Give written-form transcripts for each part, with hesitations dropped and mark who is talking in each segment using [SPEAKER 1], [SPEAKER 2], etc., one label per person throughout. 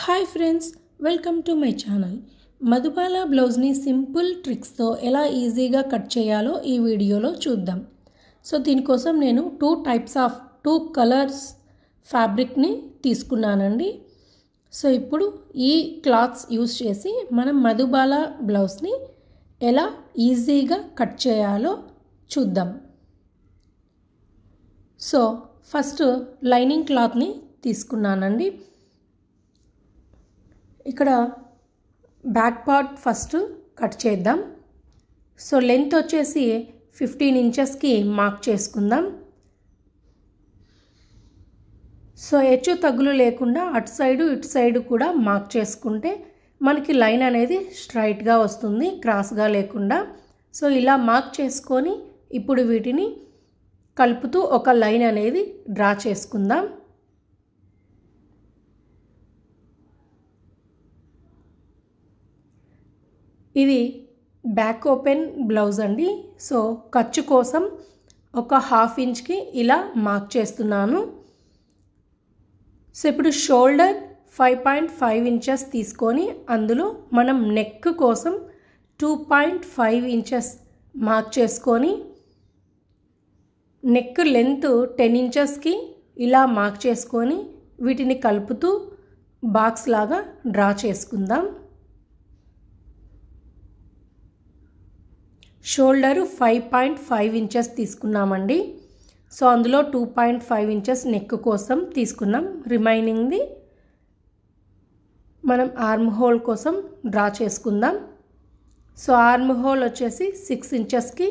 [SPEAKER 1] Hi friends, welcome to my channel. Madhubala బ్లౌజ్ని simple ట్రిక్స్తో ఎలా ఈజీగా కట్ చేయాలో ఈ వీడియోలో చూద్దాం. సో దీనికోసం నేను టూ కలర్స్ ఫ్యాబ్రిక్ని తీసుకున్నానండి. సో ఇప్పుడు ఈ క్లాత్స్ యూస్ చేసి మనం మధుబాల బ్లౌజ్ని ఎలా ఈజీగా కట్ చేయాలో చూద్దాం. సో ఫస్ట్ లైనింగ్ క్లాత్ని తీసుకున్నానండి. ఇక్కడ బ్యాక్ పార్ట్ ఫస్ట్ కట్ చేద్దాం. సో లెంత్ వచ్చేసి 15 ఇంచెస్కి మార్క్ చేసుకుందాం. సో హెచ్చు తగ్గులు లేకుండా అటు సైడు ఇటు సైడు కూడా మార్క్ చేసుకుంటే మనకి లైన్ అనేది స్ట్రైట్గా వస్తుంది, క్రాస్గా లేకుండా. సో ఇలా మార్క్ చేసుకొని ఇప్పుడు వీటిని కలుపుతూ ఒక లైన్ అనేది డ్రా చేసుకుందాం. ఇది బ్యాక్ ఓపెన్ బ్లౌజ్ అండి. సో ఖర్చు కోసం ఒక 1/2 ఇంచ్కి ఇలా మార్క్ చేస్తున్నాను. సో ఇప్పుడు షోల్డర్ 5.5 ఇంచెస్ తీసుకొని అందులో మనం నెక్ కోసం 2.5 ఇంచెస్ మార్క్ చేసుకొని నెక్ లెంత్ 10 ఇంచెస్కి ఇలా మార్క్ చేసుకొని వీటిని కలుపుతూ బాక్స్ లాగా డ్రా చేసుకుందాం. షోల్డర్ 5.5 ఇంచెస్ తీసుకున్నామండి. సో అందులో 2.5 ఇంచెస్ నెక్ కోసం తీసుకున్నాం. రిమైనింగ్ది మనం ఆర్మ్ హోల్ కోసం డ్రా చేసుకుందాం. సో ఆర్మ్ హోల్ వచ్చేసి 6 ఇంచెస్కి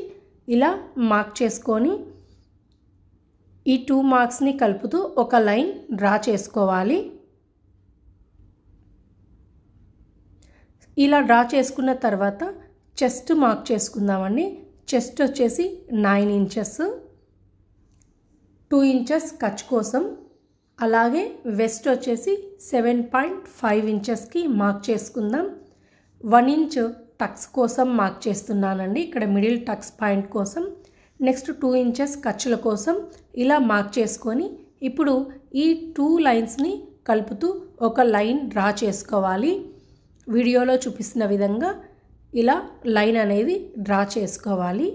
[SPEAKER 1] ఇలా మార్క్ చేసుకొని ఈ 2 మార్క్స్ని కలుపుతూ ఒక లైన్ డ్రా చేసుకోవాలి. ఇలా డ్రా చేసుకున్న తర్వాత చెస్ట్ మార్క్ చేసుకుందామండి. చెస్ట్ వచ్చేసి 9 ఇంచెస్, 2 ఇంచెస్ ఖర్చు కోసం, అలాగే వెస్ట్ వచ్చేసి 7.5 ఇంచెస్కి మార్క్ చేసుకుందాం. 1 ఇంచ్ టక్స్ కోసం మార్క్ చేస్తున్నానండి, ఇక్కడ మిడిల్ టక్స్ పాయింట్ కోసం. నెక్స్ట్ 2 ఇంచెస్ ఖర్చుల కోసం ఇలా మార్క్ చేసుకొని ఇప్పుడు ఈ 2 లైన్స్ని కలుపుతూ ఒక లైన్ డ్రా చేసుకోవాలి. వీడియోలో చూపిస్తున్న విధంగా ఇలా లైన్ అనేది డ్రా చేసుకోవాలి.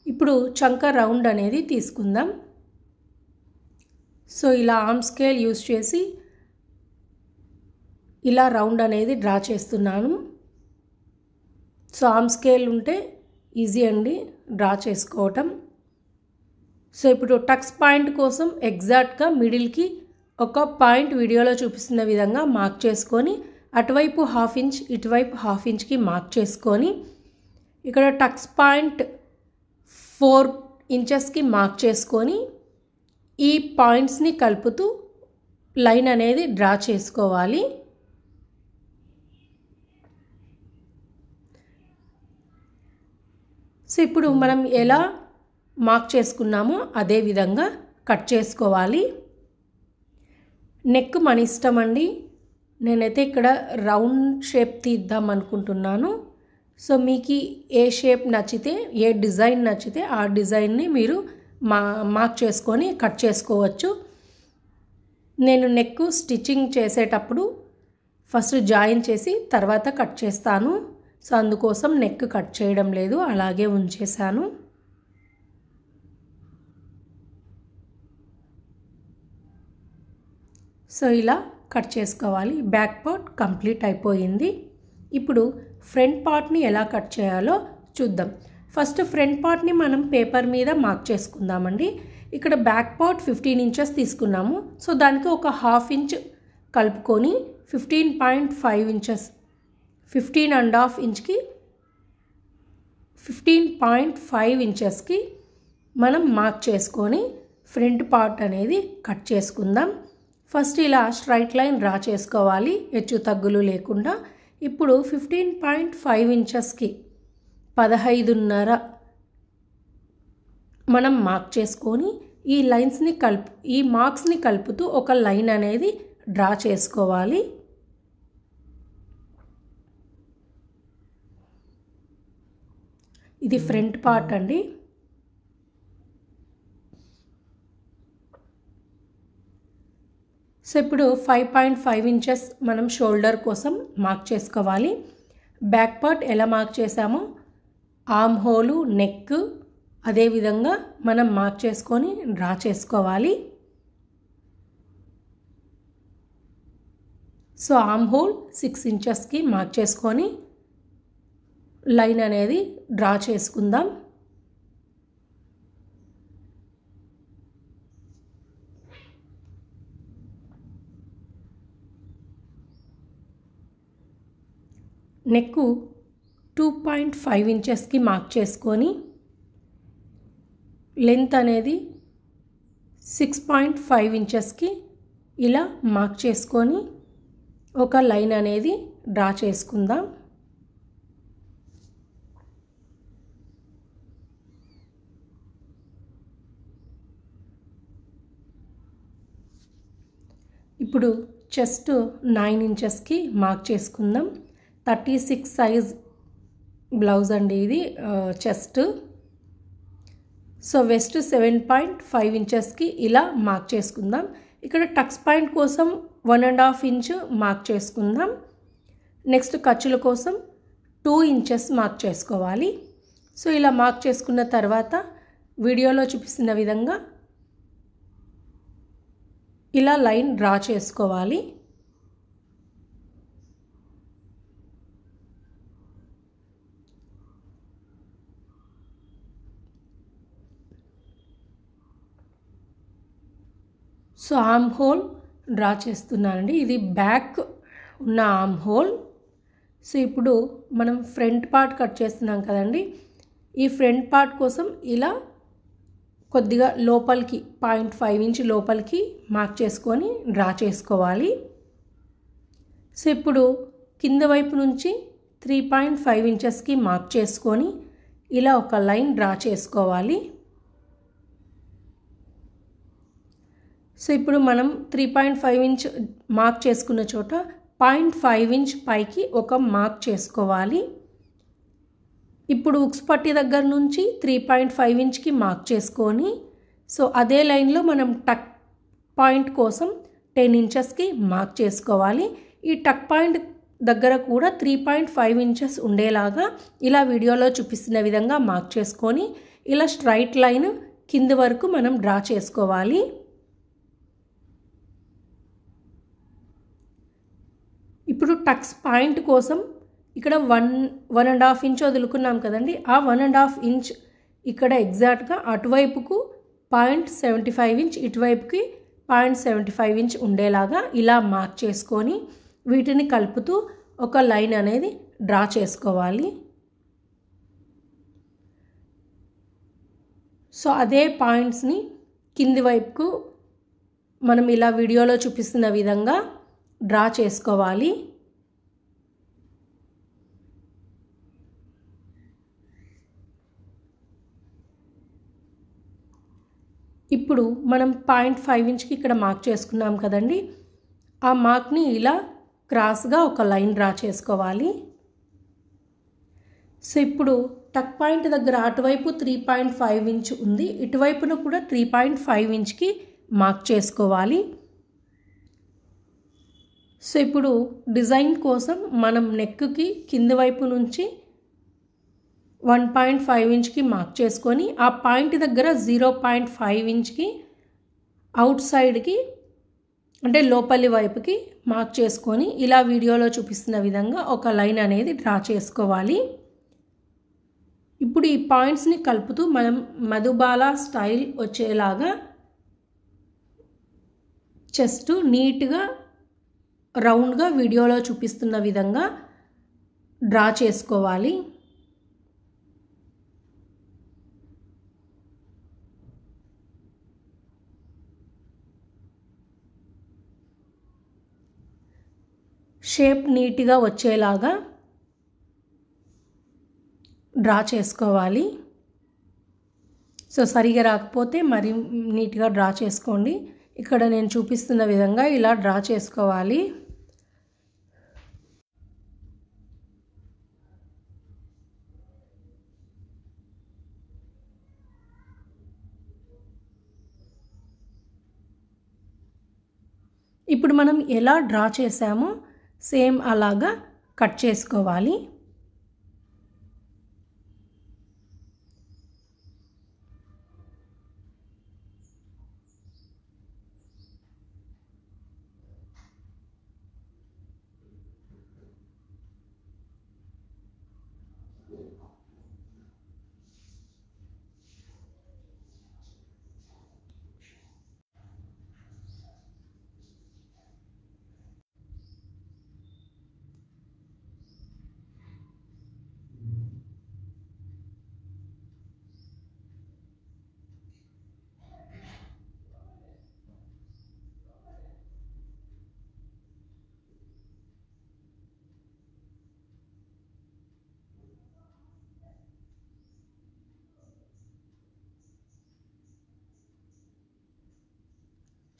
[SPEAKER 1] ఇప్పుడు చంక రౌండ్ అనేది తీసుకుందాం. సో ఇలా ఆర్మ్ స్కేల్ యూస్ చేసి ఇలా రౌండ్ అనేది డ్రా చేస్తున్నాను. సో ఆర్మ్ స్కేల్ ఉంటే ఈజీ అండి డ్రా చేసుకోవటం. సో ఇప్పుడు టక్స్ పాయింట్ కోసం ఎగ్జాక్ట్గా మిడిల్కి ఒక పాయింట్ వీడియోలో చూపిస్తున్న విధంగా మార్క్ చేసుకొని అటువైపు 1/2 ఇంచ్ ఇటువైపు 1/2 ఇంచ్కి మార్క్ చేసుకొని ఇక్కడ టక్స్ పాయింట్ 4 ఇంచెస్కి మార్క్ చేసుకొని ఈ పాయింట్స్ని కలుపుతూ లైన్ అనేది డ్రా చేసుకోవాలి. సో ఇప్పుడు మనం ఎలా మార్క్ చేసుకున్నామో అదే విధంగా కట్ చేసుకోవాలి. నెక్ మన ఇష్టం అండి. నేనైతే ఇక్కడ రౌండ్ షేప్ తీద్దాం అనుకుంటున్నాను. సో మీకు ఏ షేప్ నచ్చితే, ఏ డిజైన్ నచ్చితే ఆ డిజైన్ని మీరు మార్క్ చేసుకొని కట్ చేసుకోవచ్చు. నేను నెక్ స్టిచ్చింగ్ చేసేటప్పుడు ఫస్ట్ జాయిన్ చేసి తర్వాత కట్ చేస్తాను. సో అందుకోసం నెక్ కట్ చేయడం లేదు, అలాగే ఉంచేసాను. సో ఇలా కట్ చేసుకోవాలి. బ్యాక్ పార్ట్ కంప్లీట్ అయిపోయింది. ఇప్పుడు ఫ్రంట్ పార్ట్ని ఎలా కట్ చేయాలో చూద్దాం. ఫస్ట్ ఫ్రంట్ పార్ట్ని మనం పేపర్ మీద మార్క్ చేసుకుందామండి. ఇక్కడ బ్యాక్ పార్ట్ 15 ఇంచెస్ తీసుకున్నాము. సో దానికి ఒక 1/2 ఇంచ్ కలుపుకొని 15.5 ఇంచెస్ 15.5 ఇంచ్కి 15.5 ఇంచెస్కి మనం మార్క్ చేసుకొని ఫ్రంట్ పార్ట్ అనేది కట్ చేసుకుందాం. ఫస్ట్ ఇలా స్ట్రైట్ లైన్ డ్రా చేసుకోవాలి, హెచ్చు తగ్గులు లేకుండా. ఇప్పుడు 15.5 ఇంచెస్కి 15.5 మనం మార్క్ చేసుకొని ఈ లైన్స్ని ఈ మార్క్స్ని కలుపుతూ ఒక లైన్ అనేది డ్రా చేసుకోవాలి. ఇది ఫ్రంట్ పార్ట్ అండి. సో ఇప్పుడు 5.5 ఇంచెస్ మనం షోల్డర్ కోసం మార్క్ చేసుకోవాలి. బ్యాక్ పార్ట్ ఎలా మార్క్ చేసామో ఆర్మ్ హోలు, నెక్ అదేవిధంగా మనం మార్క్ చేసుకొని డ్రా చేసుకోవాలి. సో ఆర్మ్ హోల్ 6 ఇంచెస్కి మార్క్ చేసుకొని లైన్ అనేది డ్రా చేసుకుందాం. నెక్ 2.5 ఇంచెస్కి మార్క్ చేసుకొని లెంత్ అనేది 6.5 ఇంచెస్కి ఇలా మార్క్ చేసుకొని ఒక లైన్ అనేది డ్రా చేసుకుందాం. ఇప్పుడు చెస్ట్ 9 ఇంచెస్కి మార్క్ చేసుకుందాం. 36 సైజ్ బ్లౌజ్ అండి ఇది చెస్ట్. సో వెస్ట్ 7.5 ఇంచెస్కి ఇలా మార్క్ చేసుకుందాం. ఇక్కడ టక్స్ పాయింట్ కోసం 1.5 ఇంచ్ మార్క్ చేసుకుందాం. నెక్స్ట్ ఖర్చుల కోసం 2 ఇంచెస్ మార్క్ చేసుకోవాలి. సో ఇలా మార్క్ చేసుకున్న తర్వాత వీడియోలో చూపిస్తున్న విధంగా ఇలా లైన్ డ్రా చేసుకోవాలి. సో ఆర్మ్ హోల్ డ్రా చేస్తున్నానండి. ఇది బ్యాక్ ఉన్న ఆర్మ్ హోల్. సో ఇప్పుడు మనం ఫ్రంట్ పార్ట్ కట్ చేస్తున్నాం కదండి. ఈ ఫ్రంట్ పార్ట్ కోసం ఇలా కొద్దిగా లోపలికి 0.5 ఇంచ్ లోపలికి మార్క్ చేసుకొని డ్రా చేసుకోవాలి. సో ఇప్పుడు కింద వైపు నుంచి 3.5 ఇంచెస్కి మార్క్ చేసుకొని ఇలా ఒక లైన్ డ్రా చేసుకోవాలి. సో ఇప్పుడు మనం 3.5 ఇంచ్ మార్క్ చేసుకున్న చోట 0.5 ఇంచ్ పైకి ఒక మార్క్ చేసుకోవాలి. ఇప్పుడు ఉక్స్ పట్టి దగ్గర నుంచి 3.5 ఇంచ్కి మార్క్ చేసుకొని సో అదే లైన్లో మనం టక్ పాయింట్ కోసం 10 ఇంచెస్కి మార్క్ చేసుకోవాలి. ఈ టక్ పాయింట్ దగ్గర కూడా 3.5 ఇంచెస్ ఉండేలాగా ఇలా వీడియోలో చూపిస్తున్న విధంగా మార్క్ చేసుకొని ఇలా స్ట్రైట్ లైన్ కింద వరకు మనం డ్రా చేసుకోవాలి. ఇప్పుడు టక్స్ పాయింట్ కోసం ఇక్కడ 1.5 ఇంచ్ వదులుకున్నాం కదండి. ఆ 1.5 ఇంచ్ ఇక్కడ ఎగ్జాక్ట్గా అటువైపుకు 0.75 ఇంచ్, ఇటువైపుకి 0.75 ఇంచ్ ఉండేలాగా ఇలా మార్క్ చేసుకొని వీటిని కలుపుతూ ఒక లైన్ అనేది డ్రా చేసుకోవాలి. సో అదే పాయింట్స్ని కింది వైపుకు మనం ఇలా వీడియోలో చూపిస్తున్న విధంగా డ్రా చేసుకోవాలి. ఇప్పుడు మనం 0.5 ఇంచ్కి ఇక్కడ మార్క్ చేసుకున్నాం కదండి. ఆ మార్క్ని ఇలా క్రాస్గా ఒక లైన్ డ్రా చేసుకోవాలి. సో ఇప్పుడు టక్ పాయింట్ దగ్గర అటువైపు 3.5 ఇంచ్ ఉంది, ఇటువైపున కూడా 3.5 ఇంచ్కి మార్క్ చేసుకోవాలి. సో ఇప్పుడు డిజైన్ కోసం మనం నెక్కి కింది వైపు నుంచి 1.5 ఇంచ్కి మార్క్ చేసుకొని ఆ పాయింట్ దగ్గర 0.5 ఇంచ్కి అవుట్ సైడ్కి అంటే లోపలి వైపుకి మార్క్ చేసుకొని ఇలా వీడియోలో చూపిస్తున్న విధంగా ఒక లైన్ అనేది డ్రా చేసుకోవాలి. ఇప్పుడు ఈ పాయింట్స్ని కలుపుతూ మనం మధుబాల స్టైల్ వచ్చేలాగా చెస్ట్ నీట్గా రౌండ్గా వీడియోలో చూపిస్తున్న విధంగా డ్రా చేసుకోవాలి. షేప్ నీట్గా వచ్చేలాగా డ్రా చేసుకోవాలి. సో సరిగా రాకపోతే మరి నీట్గా డ్రా చేసుకోండి. ఇక్కడ నేను చూపిస్తున్న విధంగా ఇలా డ్రా చేసుకోవాలి. ఇప్పుడు మనం ఎలా డ్రా చేసామో సేమ్ అలాగా కట్ చేసుకోవాలి.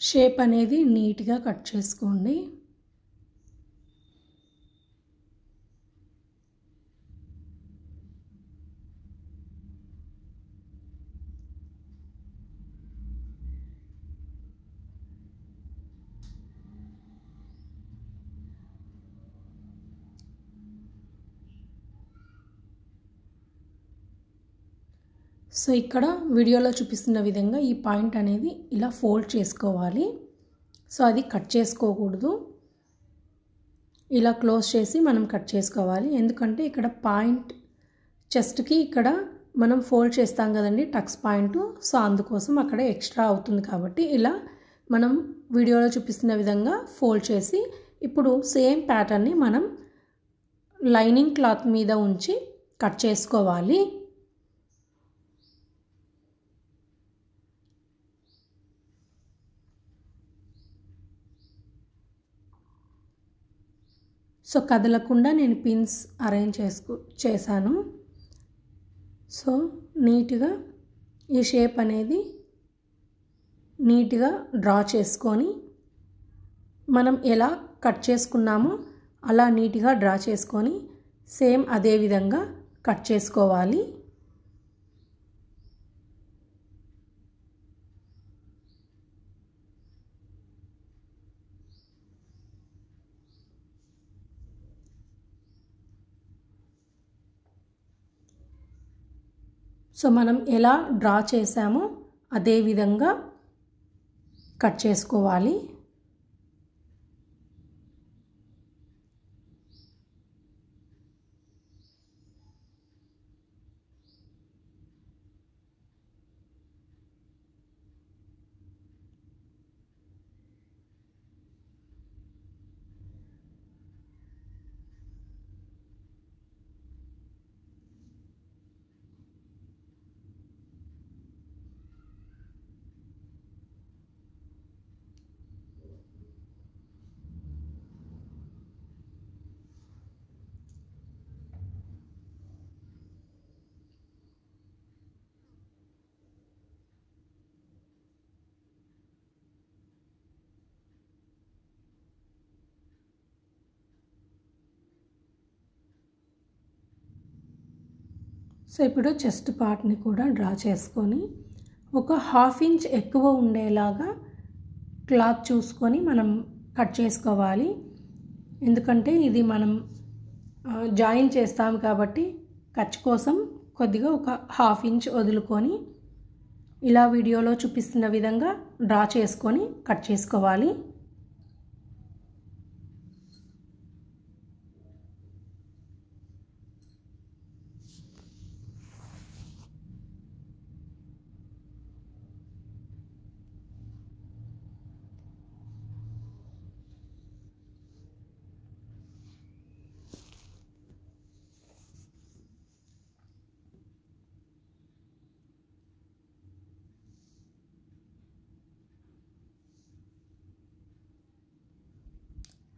[SPEAKER 1] షేప్ అనేది నీట్గా కట్ చేసుకోండి. సో ఇక్కడ వీడియోలో చూపిస్తున్న విధంగా ఈ పాయింట్ అనేది ఇలా ఫోల్డ్ చేసుకోవాలి. సో అది కట్ చేసుకోకూడదు, ఇలా క్లోజ్ చేసి మనం కట్ చేసుకోవాలి. ఎందుకంటే ఇక్కడ పాయింట్ చెస్ట్కి ఇక్కడ మనం ఫోల్డ్ చేస్తాం కదండి టక్స్ పాయింట్, సో అందుకోసం అక్కడ ఎక్స్ట్రా అవుతుంది కాబట్టి ఇలా మనం వీడియోలో చూపిస్తున్న విధంగా ఫోల్డ్ చేసి ఇప్పుడు సేమ్ ప్యాటర్న్ని మనం లైనింగ్ క్లాత్ మీద ఉంచి కట్ చేసుకోవాలి. సో కదలకుండా నేను పిన్స్ అరేంజ్ చేశాను. సో నీట్గా ఈ షేప్ అనేది నీట్గా డ్రా చేసుకొని మనం ఎలా కట్ చేసుకున్నామో అలా నీట్గా డ్రా చేసుకొని సేమ్ అదే విధంగా కట్ చేసుకోవాలి. సో మనం ఎలా డ్రా చేసామో అదే విధంగా కట్ చేసుకోవాలి. సో ఇప్పుడు చెస్ట్ పార్ట్ని కూడా డ్రా చేసుకొని ఒక 1/2 ఇంచ్ ఎక్కువ ఉండేలాగా క్లాత్ చూసుకొని మనం కట్ చేసుకోవాలి. ఎందుకంటే ఇది మనం జాయిన్ చేస్తాం కాబట్టి ఖర్చు కోసం కొద్దిగా ఒక 1/2 ఇంచ్ వదులుకొని ఇలా వీడియోలో చూపిస్తున్న విధంగా డ్రా చేసుకొని కట్ చేసుకోవాలి.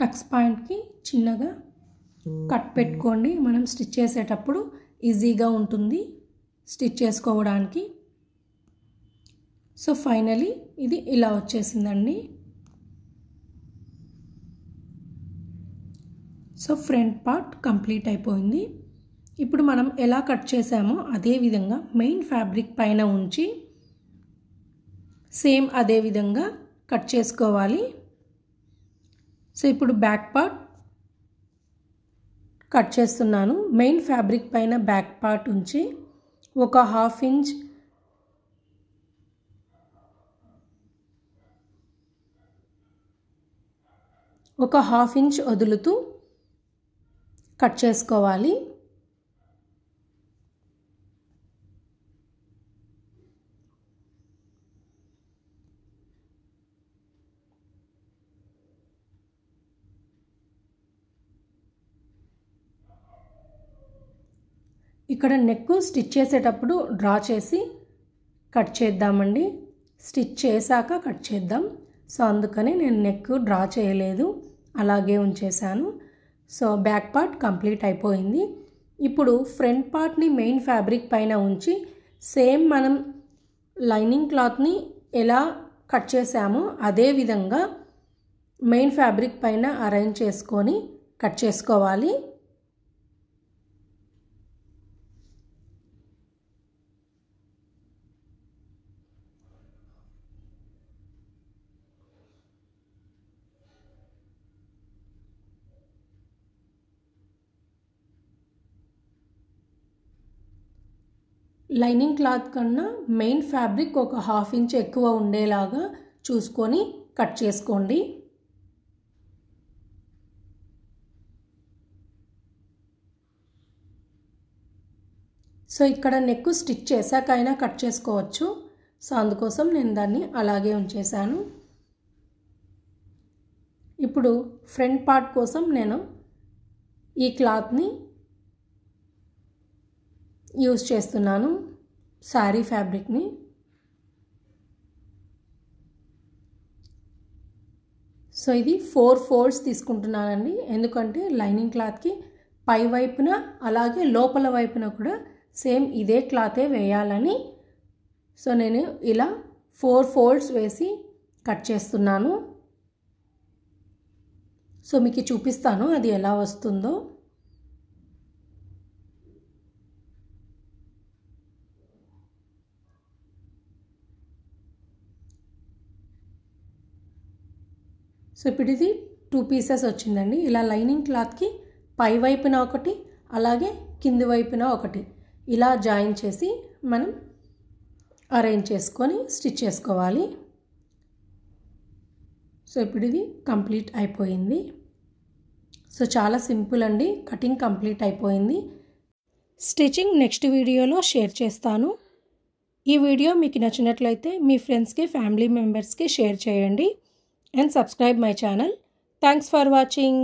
[SPEAKER 1] టక్స్ పాయింట్కి చిన్నగా కట్ పెట్టుకోండి, మనం స్టిచ్ చేసేటప్పుడు ఈజీగా ఉంటుంది స్టిచ్ చేసుకోవడానికి. సో ఫైనలీ ఇది ఇలా వచ్చేసిందండి. సో ఫ్రంట్ పార్ట్ కంప్లీట్ అయిపోయింది. ఇప్పుడు మనం ఎలా కట్ చేసామో అదే విధంగా మెయిన్ ఫ్యాబ్రిక్ పైన ఉంచి సేమ్ అదే విధంగా కట్ చేసుకోవాలి. సో ఇప్పుడు బ్యాక్ పార్ట్ కట్ చేస్తున్నాను. మెయిన్ ఫ్యాబ్రిక్ పైన బ్యాక్ పార్ట్ ఉంచి ఒక హాఫ్ ఇంచ్ వదులుతూ కట్ చేసుకోవాలి. ఇక్కడ నెక్ స్టిచ్ చేసేటప్పుడు డ్రా చేసి కట్ చేద్దామండి. స్టిచ్ చేశాక కట్ చేద్దాం. సో అందుకని నేను నెక్ డ్రా చేయలేదు, అలాగే ఉంచేసాను. సో బ్యాక్ పార్ట్ కంప్లీట్ అయిపోయింది. ఇప్పుడు ఫ్రంట్ పార్ట్ని మెయిన్ ఫ్యాబ్రిక్ పైన ఉంచి సేమ్ మనం లైనింగ్ క్లాత్ని ఎలా కట్ చేసామో అదే విధంగా మెయిన్ ఫ్యాబ్రిక్ పైన అరేంజ్ చేసుకొని కట్ చేసుకోవాలి. లైనింగ్ క్లాత్ కన్నా మెయిన్ ఫ్యాబ్రిక్ ఒక హాఫ్ ఇంచ్ ఎక్కువ ఉండేలాగా చూసుకొని కట్ చేసుకోండి. సో ఇక్కడ నెక్ స్టిచ్ చేశాకైనా కట్ చేసుకోవచ్చు. సో అందుకోసం నేను దాన్ని అలాగే ఉంచేసాను. ఇప్పుడు ఫ్రంట్ పార్ట్ కోసం నేను ఈ క్లాత్ని యూజ్ చేస్తున్నాను, శారీ ఫ్యాబ్రిక్ని. సో ఇది 4 ఫోల్డ్స్ తీసుకుంటున్నానండి, ఎందుకంటే లైనింగ్ క్లాత్కి పై వైపున అలాగే లోపల వైపున కూడా సేమ్ ఇదే క్లాతే వేయాలని. సో నేను ఇలా 4 ఫోల్డ్స్ వేసి కట్ చేస్తున్నాను. సో మీకు చూపిస్తాను అది ఎలా వస్తుందో. సో ఇప్పుడు ఇది 2 పీసెస్ వచ్చిందండి. ఇలా లైనింగ్ క్లాత్కి పై వైపున ఒకటి అలాగే కింది వైపున ఒకటి ఇలా జాయిన్ చేసి మనం అరేంజ్ చేసుకొని స్టిచ్ చేసుకోవాలి. సో ఇప్పుడు ఇది కంప్లీట్ అయిపోయింది. సో చాలా సింపుల్ అండి, కటింగ్ కంప్లీట్ అయిపోయింది. స్టిచ్చింగ్ నెక్స్ట్ వీడియోలో షేర్ చేస్తాను. ఈ వీడియో మీకు నచ్చినట్లయితే మీ ఫ్రెండ్స్కి, ఫ్యామిలీ మెంబర్స్కి షేర్ చేయండి and subscribe my channel. Thanks for watching.